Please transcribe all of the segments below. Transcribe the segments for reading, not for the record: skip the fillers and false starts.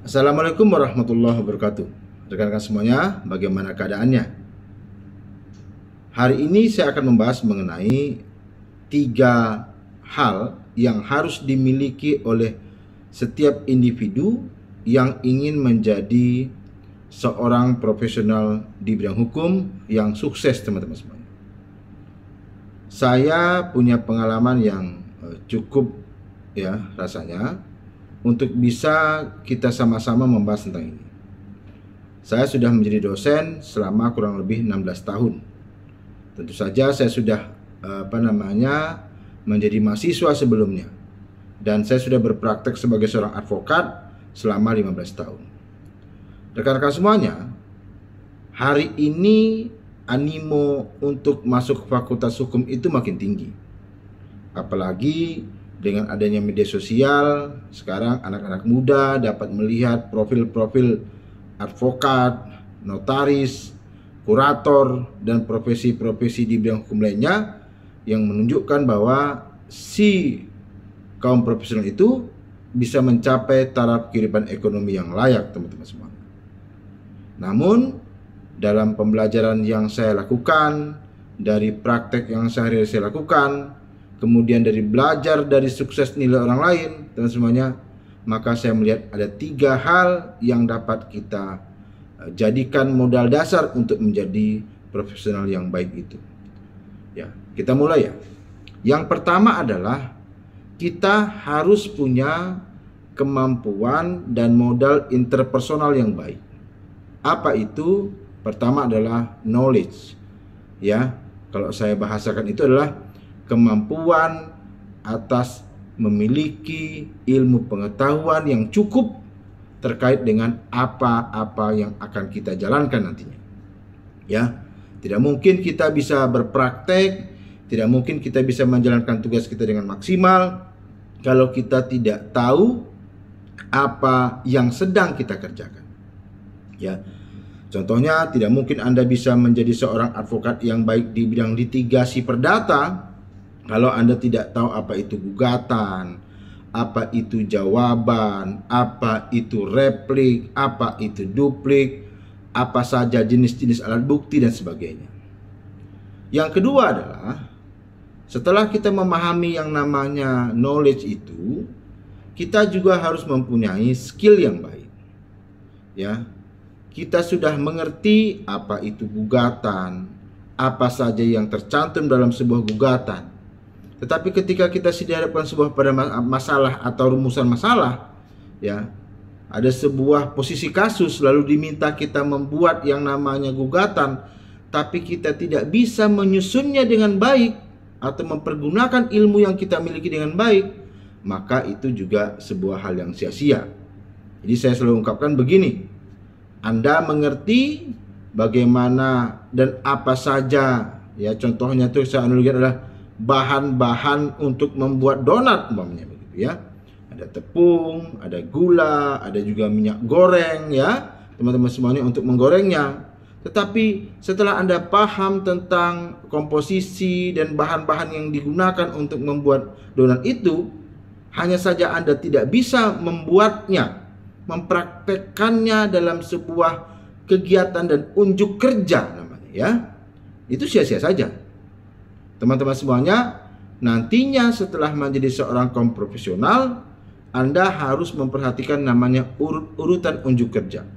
Assalamualaikum warahmatullahi wabarakatuh. Rekan-rekan semuanya, bagaimana keadaannya? Hari ini saya akan membahas mengenai 3 hal yang harus dimiliki oleh setiap individu yang ingin menjadi seorang profesional di bidang hukum yang sukses, teman-teman semuanya. Saya punya pengalaman yang cukup rasanya untuk bisa kita sama-sama membahas tentang ini. Saya sudah menjadi dosen selama kurang lebih 16 tahun. Tentu saja saya sudah menjadi mahasiswa sebelumnya. Dan saya sudah berpraktek sebagai seorang advokat selama 15 tahun. Rekan-rekan semuanya, hari ini animo untuk masuk fakultas hukum itu makin tinggi. Apalagi dengan adanya media sosial, sekarang anak-anak muda dapat melihat profil-profil advokat, notaris, kurator, dan profesi-profesi di bidang hukum lainnya yang menunjukkan bahwa si kaum profesional itu bisa mencapai taraf kehidupan ekonomi yang layak, teman-teman semua. Namun, dalam pembelajaran yang saya lakukan, dari praktek yang sehari-hari saya lakukan, kemudian dari belajar dari sukses nilai orang lain dan semuanya, maka saya melihat ada 3 hal yang dapat kita jadikan modal dasar untuk menjadi profesional yang baik itu. Ya, kita mulai ya. Yang pertama adalah kita harus punya kemampuan dan modal interpersonal yang baik. Apa itu? Pertama adalah knowledge. Ya, kalau saya bahasakan itu adalah kemampuan atas memiliki ilmu pengetahuan yang cukup terkait dengan apa-apa yang akan kita jalankan nantinya. Ya, tidak mungkin kita bisa berpraktek, tidak mungkin kita bisa menjalankan tugas kita dengan maksimal kalau kita tidak tahu apa yang sedang kita kerjakan. Ya. Contohnya, tidak mungkin Anda bisa menjadi seorang advokat yang baik di bidang litigasi perdata kalau Anda tidak tahu apa itu gugatan, apa itu jawaban, apa itu replik, apa itu duplik, apa saja jenis-jenis alat bukti dan sebagainya. Yang kedua adalah, setelah kita memahami yang namanya knowledge itu, kita juga harus mempunyai skill yang baik. Ya, kita sudah mengerti apa itu gugatan, apa saja yang tercantum dalam sebuah gugatan. Tetapi ketika kita dihadapkan sebuah pada masalah atau rumusan masalah, ya, ada sebuah posisi kasus lalu diminta kita membuat yang namanya gugatan, tapi kita tidak bisa menyusunnya dengan baik atau mempergunakan ilmu yang kita miliki dengan baik, maka itu juga sebuah hal yang sia-sia. Jadi saya selalu ungkapkan begini, Anda mengerti bagaimana dan apa saja, ya, contohnya itu saya analogikan adalah bahan-bahan untuk membuat donat umpamanya begitu ya. Ada tepung, ada gula, ada juga minyak goreng ya, teman-teman semuanya untuk menggorengnya. Tetapi setelah Anda paham tentang komposisi dan bahan-bahan yang digunakan untuk membuat donat itu, hanya saja Anda tidak bisa membuatnya, mempraktekkannya dalam sebuah kegiatan dan unjuk kerja namanya ya, itu sia-sia saja. Teman-teman semuanya, nantinya setelah menjadi seorang kaum profesional, Anda harus memperhatikan namanya urutan unjuk kerja.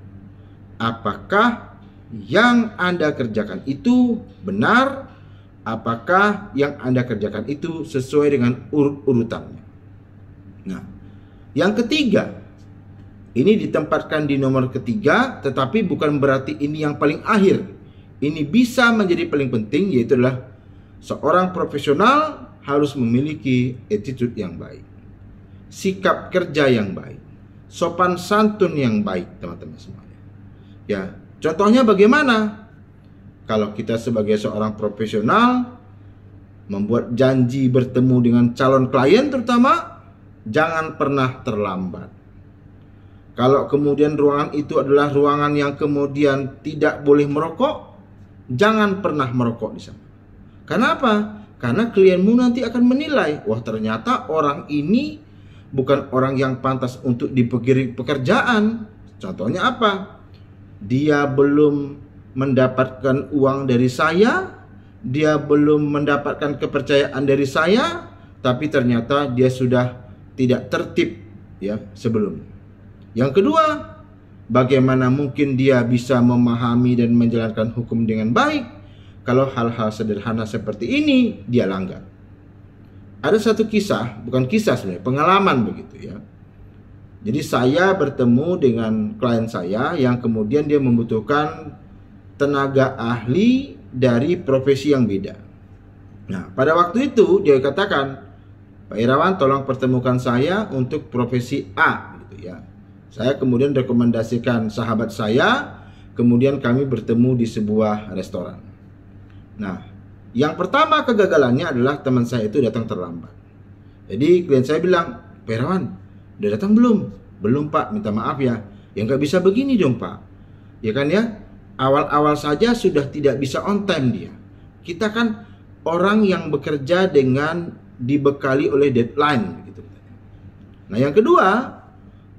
Apakah yang Anda kerjakan itu benar? Apakah yang Anda kerjakan itu sesuai dengan urutannya? Nah, yang ketiga, ini ditempatkan di nomor ketiga, tetapi bukan berarti ini yang paling akhir. Ini bisa menjadi paling penting, yaitu adalah seorang profesional harus memiliki attitude yang baik, sikap kerja yang baik, sopan santun yang baik, teman-teman semuanya. Ya, contohnya bagaimana? Kalau kita sebagai seorang profesional membuat janji bertemu dengan calon klien terutama, jangan pernah terlambat. Kalau kemudian ruangan itu adalah ruangan yang kemudian tidak boleh merokok, jangan pernah merokok di sana. Kenapa? Karena klienmu nanti akan menilai, wah ternyata orang ini bukan orang yang pantas untuk diberi pekerjaan. Contohnya apa? Dia belum mendapatkan uang dari saya, dia belum mendapatkan kepercayaan dari saya, tapi ternyata dia sudah tidak tertib ya sebelumnya. Yang kedua, bagaimana mungkin dia bisa memahami dan menjalankan hukum dengan baik kalau hal-hal sederhana seperti ini dia langgar. Ada satu kisah, bukan kisah sebenarnya, pengalaman begitu ya. Jadi saya bertemu dengan klien saya yang kemudian dia membutuhkan tenaga ahli dari profesi yang beda. Nah, pada waktu itu dia katakan, Pak Irawan tolong pertemukan saya untuk profesi A gitu ya. Saya kemudian rekomendasikan sahabat saya, kemudian kami bertemu di sebuah restoran. Nah, yang pertama kegagalannya adalah teman saya itu datang terlambat. Jadi klien saya bilang, Pak Irawan, udah datang belum? Belum Pak, minta maaf ya. Ya nggak bisa begini dong Pak. Ya kan ya, awal-awal saja sudah tidak bisa on time dia. Kita kan orang yang bekerja dengan dibekali oleh deadline gitu. Nah yang kedua,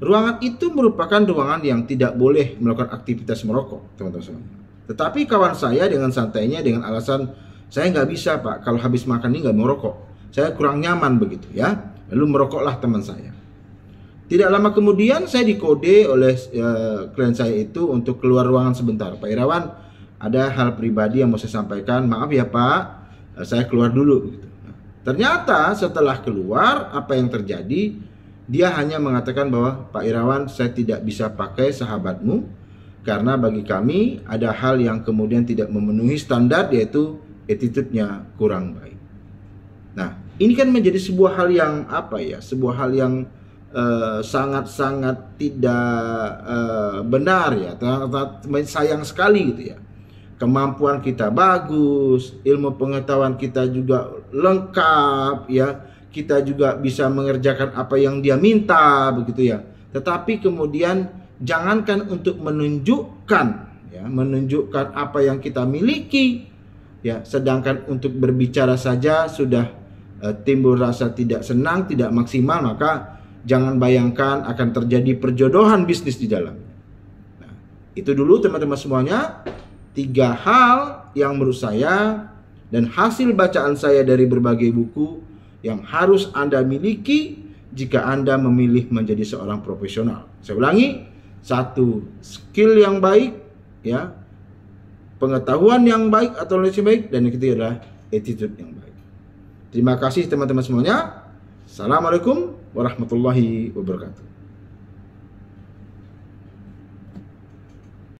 ruangan itu merupakan ruangan yang tidak boleh melakukan aktivitas merokok, teman-teman. Tetapi kawan saya dengan santainya dengan alasan, saya nggak bisa Pak, kalau habis makan ini nggak merokok. Saya kurang nyaman begitu ya. Lalu merokoklah teman saya. Tidak lama kemudian saya dikode oleh klien saya itu untuk keluar ruangan sebentar. Pak Irawan, ada hal pribadi yang mau saya sampaikan. Maaf ya Pak, saya keluar dulu. Gitu. Nah, ternyata setelah keluar, apa yang terjadi? Dia hanya mengatakan bahwa Pak Irawan, saya tidak bisa pakai sahabatmu karena bagi kami ada hal yang kemudian tidak memenuhi standar, yaitu attitude-nya kurang baik. Nah, ini kan menjadi sebuah hal yang apa ya? Sebuah hal yang sangat-sangat tidak benar ya, sayang sekali gitu ya. Kemampuan kita bagus, ilmu pengetahuan kita juga lengkap ya, kita juga bisa mengerjakan apa yang dia minta begitu ya. Tetapi kemudian jangankan untuk menunjukkan ya, menunjukkan apa yang kita miliki ya, sedangkan untuk berbicara saja sudah timbul rasa tidak senang, tidak maksimal, maka jangan bayangkan akan terjadi perjodohan bisnis di dalam. Nah, itu dulu teman-teman semuanya, 3 hal yang menurut saya dan hasil bacaan saya dari berbagai buku yang harus Anda miliki jika Anda memilih menjadi seorang profesional. Saya ulangi, 1, skill yang baik, ya, pengetahuan yang baik atau knowledge yang baik, dan yang ketiga adalah attitude yang baik. Terima kasih teman-teman semuanya. Assalamualaikum warahmatullahi wabarakatuh.